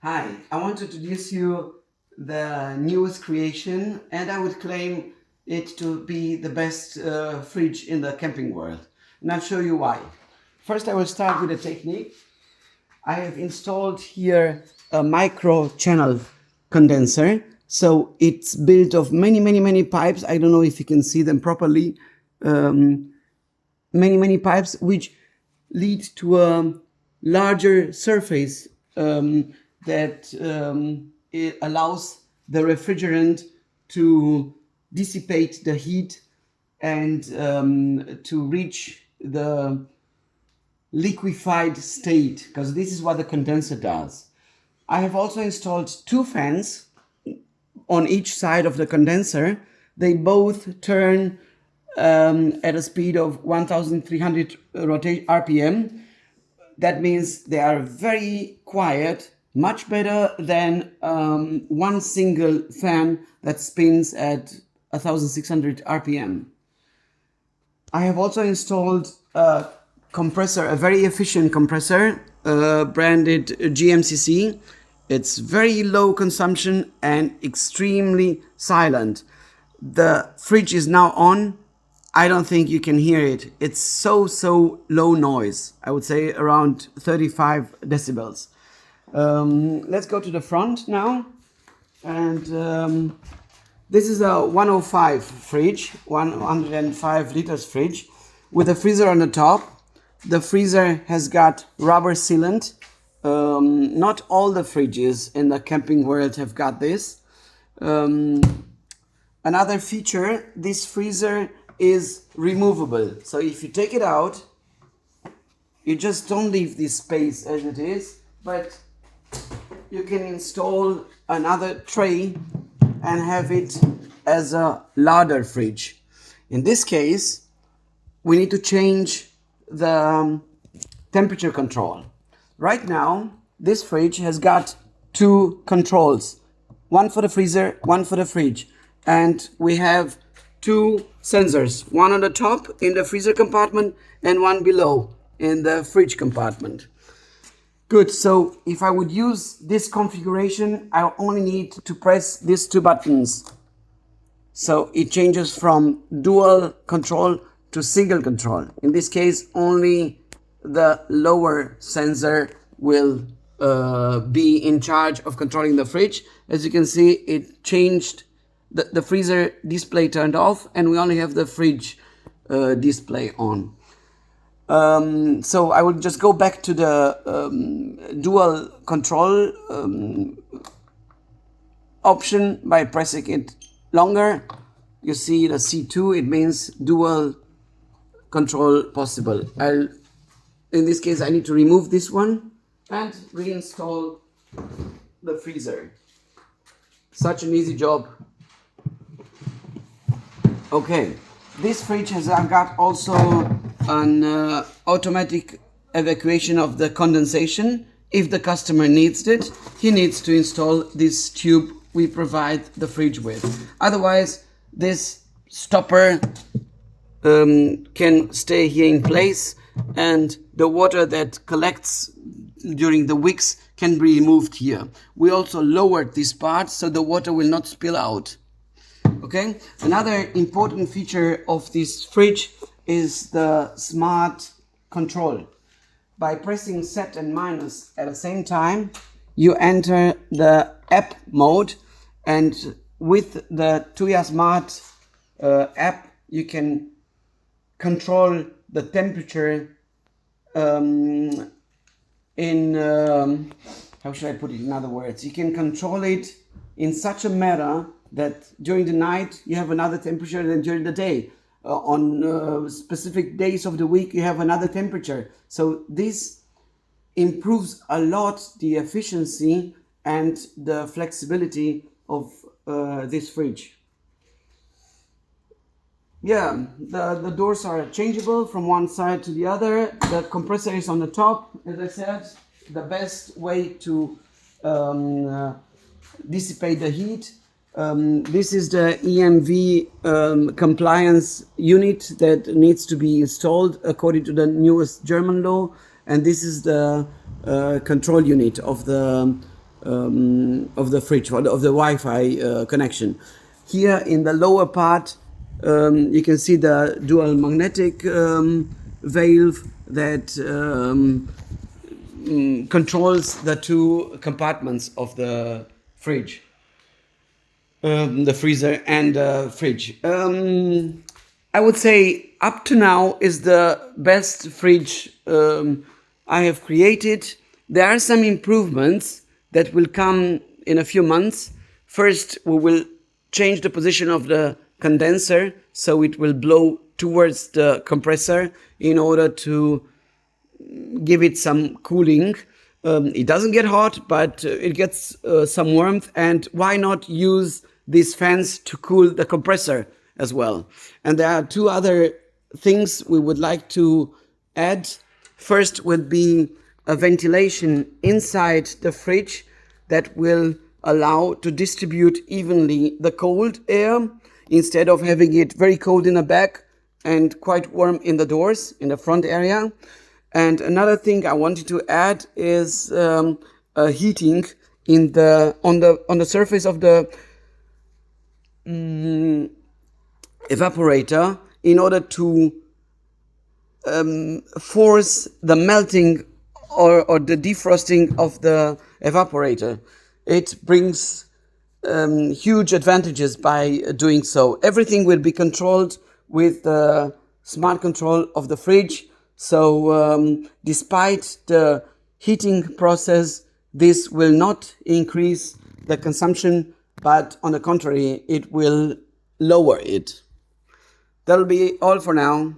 Hi, I want to introduce you the newest creation, and I would claim it to be the best fridge in the camping world. And I'll show you why. First, I will start with a technique. I have installed here a micro channel condenser. So it's built of many pipes. I don't know if you can see them properly. Many pipes which lead to a larger surface that it allows the refrigerant to dissipate the heat and to reach the liquefied state, because this is what the condenser does. I have also installed two fans on each side of the condenser. They both turn at a speed of 1300 RPM. That means they are very quiet, much better than one single fan that spins at 1600 RPM. I have also installed a compressor, a very efficient compressor, branded GMCC. It's very low consumption and extremely silent. The fridge is now on. I don't think you can hear it. It's so low noise. I would say around 35 decibels. Let's go to the front now. And this is a 105 fridge, 105 liters fridge with a freezer on the top. The freezer has got rubber sealant. Not all the fridges in the camping world have got this. Another feature, this freezer is removable. So if you take it out, you just don't leave this space as it is, but you can install another tray and have it as a larder fridge. In this case, we need to change the temperature control. Right now, this fridge has got two controls, one for the freezer, one for the fridge. And we have two sensors, one on the top in the freezer compartment and one below in the fridge compartment. Good, so if I would use this configuration, I only need to press these two buttons. So it changes from dual control to single control. In this case, only the lower sensor will be in charge of controlling the fridge. As you can see, it changed. The freezer display turned off and we only have the fridge display on. So I will just go back to the dual control option by pressing it longer. You see the C2, it means dual control possible. In this case, I need to remove this one and reinstall the freezer. Such an easy job. Okay, this fridge has got also an automatic evacuation of the condensation. If the customer needs it, he needs to install this tube we provide the fridge with. Otherwise, this stopper can stay here in place and the water that collects during the wicks can be removed here. We also lowered this part so the water will not spill out. Okay, another important feature of this fridge is the smart control. By pressing set and minus at the same time, you enter the app mode, and with the Tuya Smart app, you can control the temperature how should I put it in other words? You can control it in such a manner that during the night you have another temperature than during the day. On specific days of the week you have another temperature. So this improves a lot the efficiency and the flexibility of this fridge. Yeah, the doors are changeable from one side to the other. The compressor is on the top, as I said. The best way to dissipate the heat. This is the EMV compliance unit that needs to be installed according to the newest German law. And this is the control unit of the fridge, or of the Wi-Fi connection. Here in the lower part, you can see the dual magnetic valve that controls the two compartments of the fridge, the freezer and the fridge. I would say up to now is the best fridge I have created. There are some improvements that will come in a few months. First, we will change the position of the condenser so it will blow towards the compressor in order to give it some cooling. It doesn't get hot, but it gets some warmth. And why not use these fans to cool the compressor as well? And there are two other things we would like to add. First would be a ventilation inside the fridge that will allow to distribute evenly the cold air instead of having it very cold in the back and quite warm in the doors, in the front area. And another thing I wanted to add is a heating on the surface of the evaporator in order to force the melting or the defrosting of the evaporator. It brings huge advantages by doing so. Everything will be controlled with the smart control of the fridge. So despite the heating process, this will not increase the consumption, but on the contrary, it will lower it. That'll be all for now.